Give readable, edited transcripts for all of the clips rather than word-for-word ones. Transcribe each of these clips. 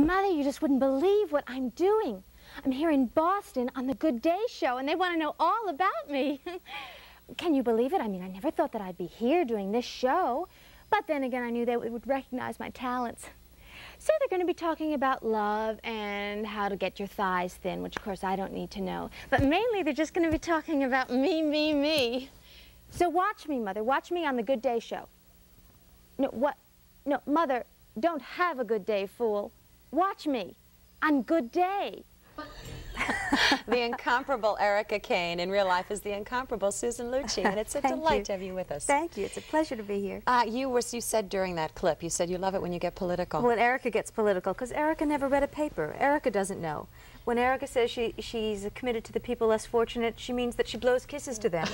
Mother, you just wouldn't believe what I'm doing. I'm here in Boston on the Good Day show, and they want to know all about me. Can you believe it? I mean, I never thought that I'd be here doing this show. But then again, I knew they would recognize my talents. So they're going to be talking about love and how to get your thighs thin, which, of course, I don't need to know. But mainly, they're just going to be talking about me, me, me. So watch me, Mother. Watch me on the Good Day show. No, what? No, Mother, don't have a good day, fool. Watch me on Good Day. The incomparable Erica Kane in real life is the incomparable Susan Lucci, and it's a delight to have you with us. Thank you. It's a pleasure to be here. You said during that clip, you said you love it when you get political. When Erica gets political, because Erica never read a paper. Erica doesn't know. When Erica says she's committed to the people less fortunate, she means that she blows kisses to them.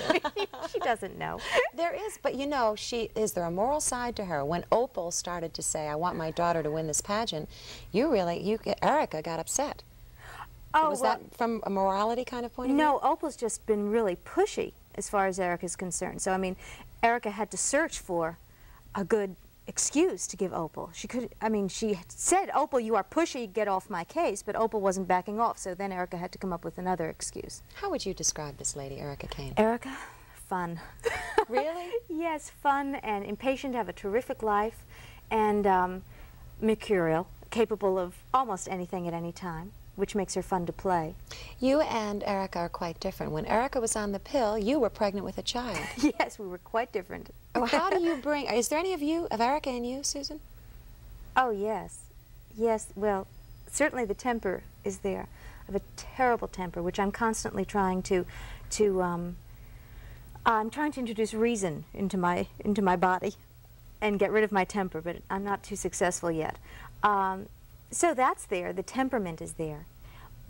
She doesn't know. There is, but you know, is there a moral side to her? When Opal started to say, I want my daughter to win this pageant, Erica got upset. Oh, was that from a morality kind of point of view? No, Opal's just been really pushy as far as Erica's concerned. So, I mean, Erica had to search for a good excuse to give Opal. She said, Opal, you are pushy, get off my case, but Opal wasn't backing off, so then Erica had to come up with another excuse. How would you describe this lady, Erica Kane? Erica? Fun. Really? Yes, fun and impatient, have a terrific life, and mercurial, capable of almost anything at any time, which makes her fun to play. You and Erica are quite different. When Erica was on the pill, you were pregnant with a child. Yes, we were quite different. Oh, how do you bring, is there any of Erica in you, Susan? Oh, yes. Yes, well, certainly the temper is there. I have a terrible temper, which I'm constantly trying I'm trying to introduce reason into my body and get rid of my temper, but I'm not too successful yet. So that's there, the temperament is there,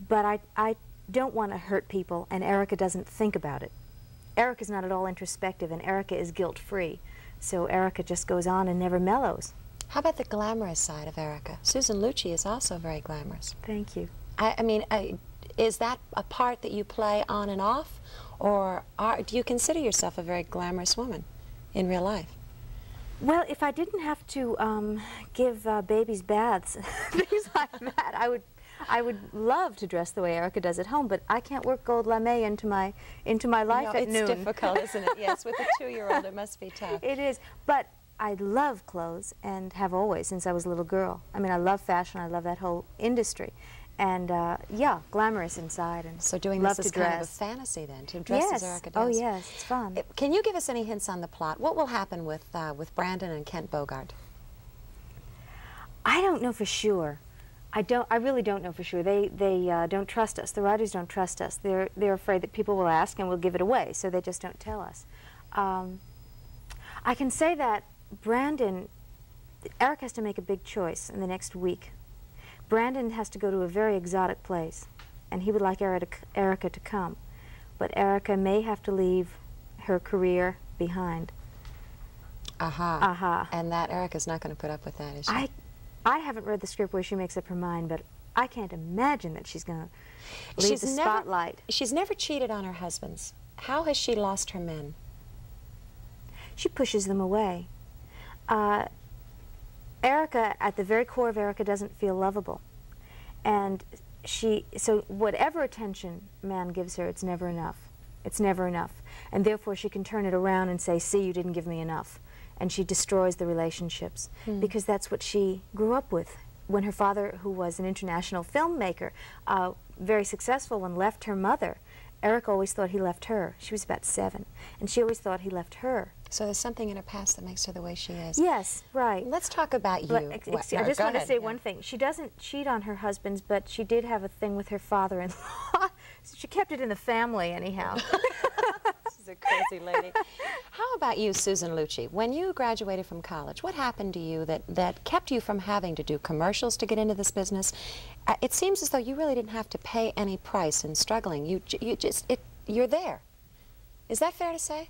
but I don't want to hurt people, and Erica doesn't think about it. Erica's not at all introspective, and Erica is guilt-free, so Erica just goes on and never mellows. How about the glamorous side of Erica? Susan Lucci is also very glamorous. Thank you. I mean, is that a part that you play on and off, or do you consider yourself a very glamorous woman in real life? Well, if I didn't have to give babies baths, things like that, I would love to dress the way Erica does at home, but I can't work gold lame into my life at noon. It's difficult, isn't it? Yes, with a 2-year-old, it must be tough. It is, but I love clothes and have always since I was a little girl. I mean, I love fashion. I love that whole industry. And, yeah, glamorous inside, and so doing love this is to kind of a dress. fantasy, then, to dress as Erica does. Oh, yes, it's fun. Can you give us any hints on the plot? What will happen with Brandon and Kent Bogart? I don't know for sure. I really don't know for sure. They don't trust us. The writers don't trust us. They're afraid that people will ask and we'll give it away, so they just don't tell us. I can say that Eric has to make a big choice in the next week. Brandon has to go to a very exotic place, and he would like Erica to come. But Erica may have to leave her career behind. Aha. Aha. And that Erica's not going to put up with that, is she? I haven't read the script where she makes up her mind, but I can't imagine that she's going to leave the spotlight. She's never cheated on her husbands. How has she lost her men? She pushes them away. Erica, at the very core of Erica, doesn't feel lovable. And so whatever attention man gives her, it's never enough. It's never enough. And therefore she can turn it around and say, see, you didn't give me enough. And she destroys the relationships, because that's what she grew up with. When her father, who was an international filmmaker, very successful one, left her mother, Erica always thought he left her. She was about 7, and she always thought he left her. So there's something in her past that makes her the way she is. Yes, right. Let's talk about you. I just want to say one thing. She doesn't cheat on her husbands, but she did have a thing with her father-in-law. So she kept it in the family, anyhow. She's a crazy lady. How about you, Susan Lucci? When you graduated from college, what happened to you that kept you from having to do commercials to get into this business? It seems as though you really didn't have to pay any price in struggling. You're there. Is that fair to say?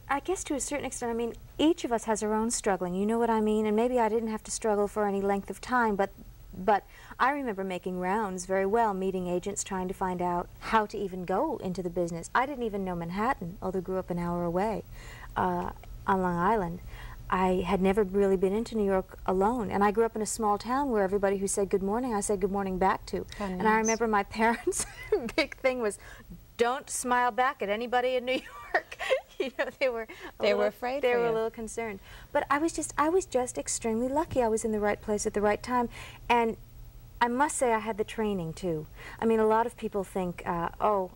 I guess to a certain extent. I mean, each of us has our own struggling. You know what I mean? And maybe I didn't have to struggle for any length of time, but I remember making rounds very well, meeting agents, trying to find out how to even go into the business. I didn't even know Manhattan, although I grew up an hour away on Long Island. I had never really been into New York alone, and I grew up in a small town where everybody who said good morning, I said good morning back to. Oh, nice. And I remember my parents' big thing was, don't smile back at anybody in New York. You know, they were afraid. They were a little concerned. But I was just extremely lucky. I was in the right place at the right time, and I must say I had the training too. I mean, a lot of people think, oh,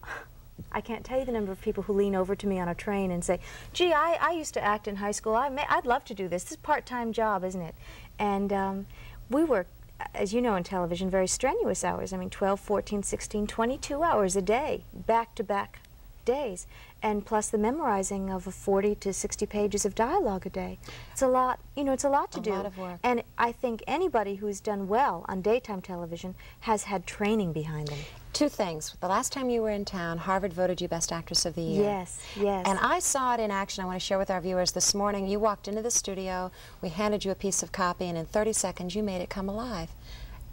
I can't tell you the number of people who lean over to me on a train and say, gee, I used to act in high school. I'd love to do this. This is a part-time job, isn't it? And we work, as you know, in television, very strenuous hours. I mean, 12, 14, 16, 22 hours a day, back-to-back days, and plus the memorizing of 40 to 60 pages of dialogue a day. It's a lot, you know, it's a lot to do. A lot of work. And I think anybody who's done well on daytime television has had training behind them. Two things. The last time you were in town, Harvard voted you Best Actress of the Year. Yes, yes. And I saw it in action. I want to share with our viewers this morning. You walked into the studio, we handed you a piece of copy, and in 30 seconds you made it come alive.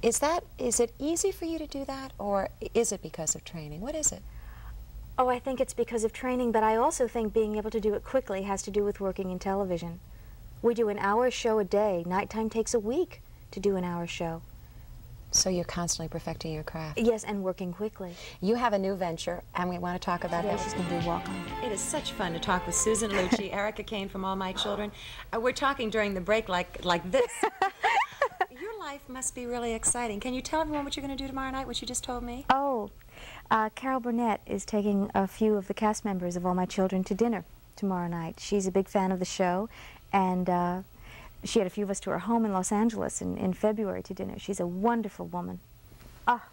Is it easy for you to do that, or is it because of training? What is it? Oh, I think it's because of training, but I also think being able to do it quickly has to do with working in television. We do an hour show a day. Nighttime takes a week to do an hour show. So you're constantly perfecting your craft. Yes, and working quickly. You have a new venture, and we want to talk about Yeah, that. she's going to do a walk-on. It is such fun to talk with Susan Lucci, Erica Kane from All My Children. We're talking during the break like this. Your life must be really exciting. Can you tell everyone what you're going to do tomorrow night, what you just told me? Oh, Carol Burnett is taking a few of the cast members of All My Children to dinner tomorrow night. She's a big fan of the show, and she had a few of us to her home in Los Angeles in February to dinner. She's a wonderful woman.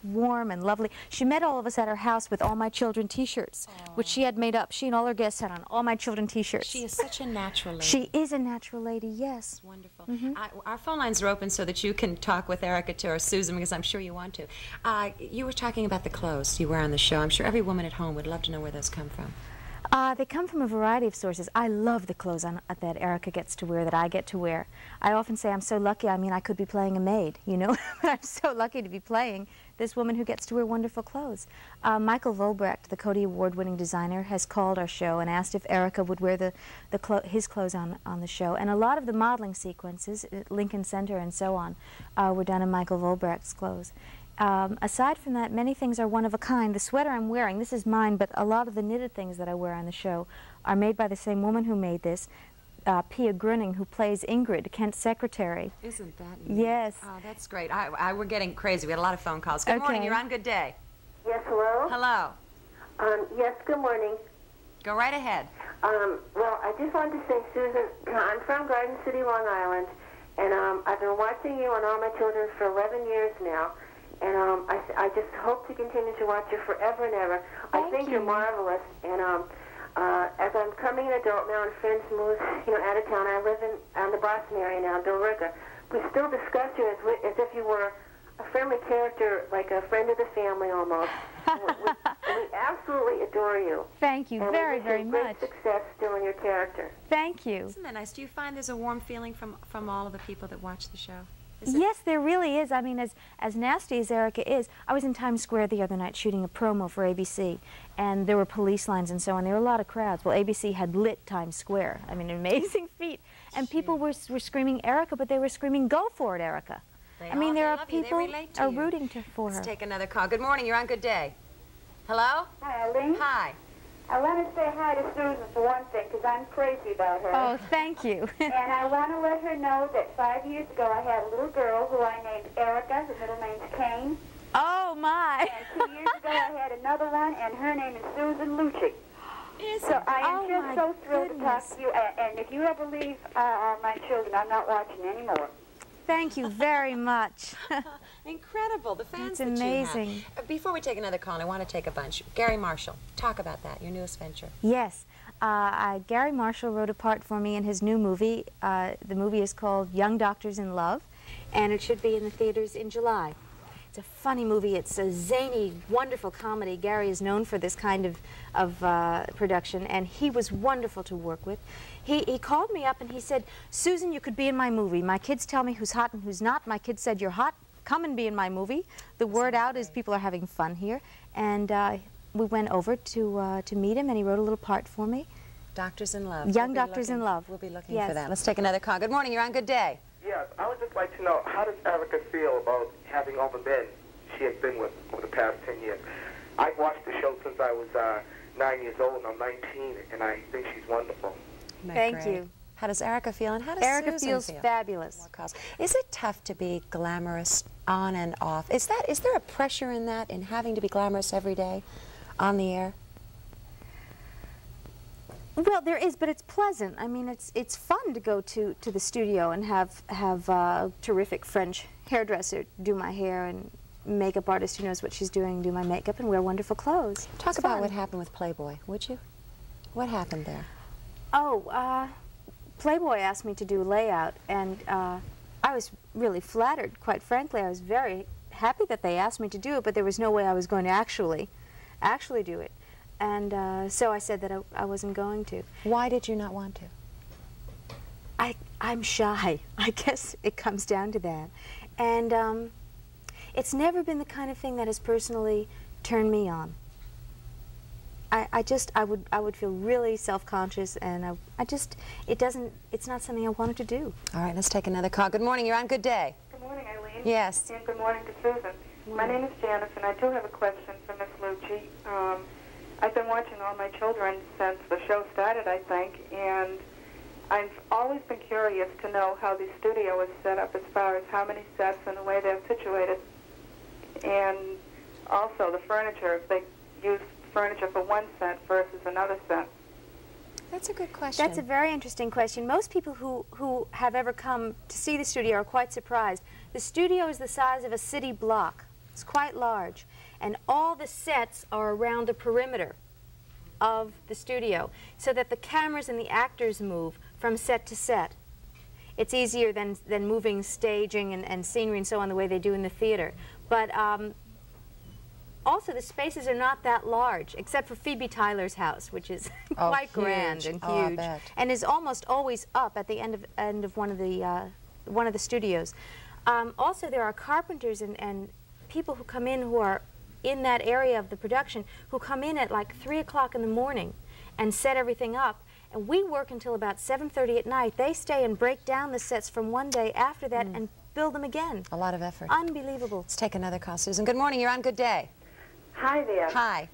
Warm and lovely. She met all of us at her house with All My Children t-shirts, which she had made up. She and all her guests had on All My Children t-shirts. She is such a natural lady. She is a natural lady, yes. Wonderful. Our phone lines are open so that you can talk with Erica or Susan, because I'm sure you want to. You were talking about the clothes you wear on the show. I'm sure every woman at home would love to know where those come from. They come from a variety of sources. I love the clothes that Erica gets to wear, that I get to wear. I often say I'm so lucky. I mean, I could be playing a maid, you know, but I'm so lucky to be playing this woman who gets to wear wonderful clothes. Michael Volbrecht, the Cody Award-winning designer, has called our show and asked if Erica would wear his clothes on the show. And a lot of the modeling sequences at Lincoln Center and so on were done in Michael Volbrecht's clothes. Aside from that, many things are one of a kind. The sweater I'm wearing, this is mine, but a lot of the knitted things that I wear on the show are made by the same woman who made this, Pia Grunning, who plays Ingrid, Kent's secretary. Isn't that neat? Yes. Oh, that's great. We're getting crazy. We had a lot of phone calls. Good morning. You're on Good Day. Yes, hello? Hello. Yes, good morning. Go right ahead. Well, I just wanted to say, Susan, I'm from Garden City, Long Island, and I've been watching you on All My Children for 11 years now. And I just hope to continue to watch you forever and ever. I think you're marvelous. And as I'm becoming an adult now and friends move, out of town, I live in the Boston area now, Billerica. We still discuss you as if you were a friendly character, like a friend of the family almost. we absolutely adore you. Thank you very, very much. Great success still in your character. Thank you. Isn't that nice? Do you find there's a warm feeling from all of the people that watch the show? Yes, there really is. I mean, as nasty as Erica is, I was in Times Square the other night shooting a promo for ABC, and there were police lines and so on. There were a lot of crowds. Well, ABC had lit Times Square. I mean, an amazing feat. And people were screaming Erica, but they were screaming, go for it, Erica. There are people are rooting for her. Let's take another call. Good morning. You're on Good Day. Hello? Hi, Eileen. Hi. I want to say hi to Susan for one thing, because I'm crazy about her. Oh, thank you. And I want to let her know that 5 years ago I had a little girl who I named Erica. Her middle name's Kane. Oh, my. And 2 years ago I had another one, and her name is Susan Lucci. So I am just so thrilled to talk to you. And if you ever leave My Children, I'm not watching anymore. Thank you very much. Incredible, the fans It's that amazing. you have. Before we take another call, I want to take a bunch. Gary Marshall, talk about that, your newest venture. Yes. Gary Marshall wrote a part for me in his new movie. The movie is called Young Doctors in Love, and it should be in the theaters in July. It's a funny movie. It's a zany, wonderful comedy. Gary is known for this kind of production, and he was wonderful to work with. He called me up and he said, Susan, you could be in my movie. My kids tell me who's hot and who's not. My kids said, you're hot. Come and be in my movie. The word out is people are having fun here. And we went over to meet him, and he wrote a little part for me. Doctors in Love. Young Doctors in Love. We'll be looking Yes. for that. Let's take another call. Good morning. You're on Good Day. Yes, I would just like to know, how does Erica feel about having all the men she has been with over the past 10 years? I've watched the show since I was 9 years old, and I'm 19, and I think she's wonderful. Thank you. How does Erica feel, and how does Erica Susan feels feel? fabulous. Is it tough to be glamorous on and off? Is there a pressure in that, in having to be glamorous every day on the air? Well, there is, but it's pleasant. I mean, it's fun to go to the studio and have a terrific French hairdresser do my hair, and makeup artist who knows what she's doing do my makeup, and wear wonderful clothes. Talk about what happened with Playboy, would you? What happened there? Oh, Playboy asked me to do layout, and I was really flattered, quite frankly. I was very happy that they asked me to do it, but there was no way I was going to actually do it. And so I said that I wasn't going to. Why did you not want to? I'm shy. I guess it comes down to that. And it's never been the kind of thing that has personally turned me on. I would feel really self-conscious, and it's not something I wanted to do. All right, let's take another call. Good morning. You're on Good Day. Good morning, Eileen. Yes. And good morning to Susan. My name is Janice, and I do have a question for Miss Lucci. I've been watching all my children since the show started, I think, and I've always been curious to know how the studio is set up as far as how many sets and the way they're situated, and also the furniture, if they use furniture for one set versus another set. That's a good question. That's a very interesting question. Most people who have ever come to see the studio are quite surprised. The studio is the size of a city block. It's quite large. And all the sets are around the perimeter of the studio, so that the cameras and the actors move from set to set. It's easier than moving staging and scenery and so on the way they do in the theater. But also the spaces are not that large, except for Phoebe Tyler's house, which is quite grand and huge, and is almost always up at the end of one of the studios. Also, there are carpenters and people who come in who are in that area of the production, who come in at like 3 o'clock in the morning and set everything up, and we work until about 7:30 at night. They stay and break down the sets from one day after that and build them again. A lot of effort. Unbelievable. Let's take another call, Susan. Good morning. You're on Good Day. Hi there. Hi.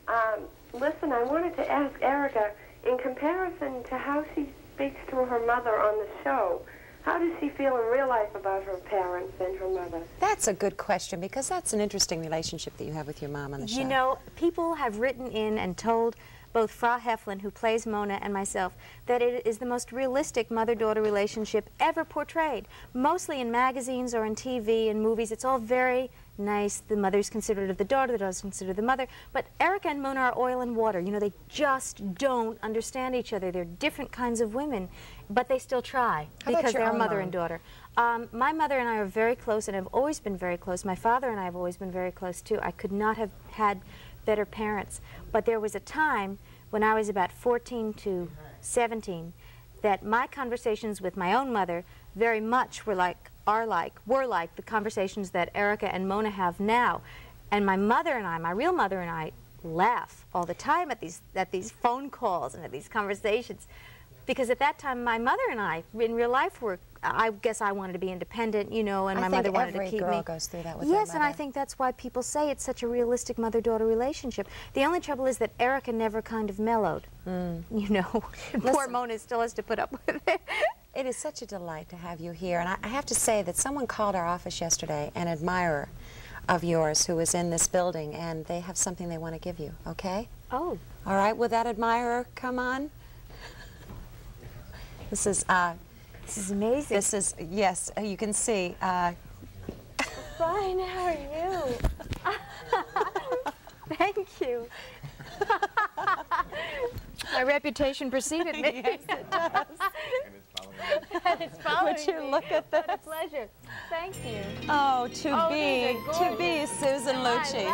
Listen, I wanted to ask Erica, in comparison to how she speaks to her mother on the show, how does she feel in real life about her parents and her mother? That's a good question, because that's an interesting relationship that you have with your mom on the show. You know, people have written in and told both Frau Heflin, who plays Mona, and myself, that it is the most realistic mother-daughter relationship ever portrayed. Mostly in magazines or in TV and movies, it's all very nice. The mother's considerate of the daughter, the daughter's considerate of the mother. But Erica and Mona are oil and water. You know, they just don't understand each other. They're different kinds of women, but they still try because they're mother and daughter. My mother and I are very close, and have always been very close. My father and I have always been very close, too. I could not have had better parents. But there was a time when I was about 14 to 17 that my conversations with my own mother very much were like the conversations that Erica and Mona have now. And my mother and I, my real mother and I, laugh all the time at these phone calls and at these conversations. Because at that time, my mother and I, in real life, I guess I wanted to be independent, you know, and my mother wanted to keep me. I think every girl goes through that with Yes, their and I mother. think that's why people say it's such a realistic mother-daughter relationship. The only trouble is that Erica never kind of mellowed, you know. Poor Mona still has to put up with it. It is such a delight to have you here, and I have to say that someone called our office yesterday, an admirer of yours who is in this building, and they have something they want to give you, okay? Oh. All right, will that admirer come on? This is amazing. This is, yes, you can see. Fine, how are you? Thank you. My reputation preceded me. Yes, it does. And it's following Would you me. look at this? What a pleasure. Thank you. Oh, to be Susan Lucci.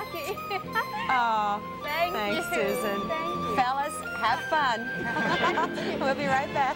Oh, thanks, Susan. Thank you. Fellas, have fun. We'll be right back.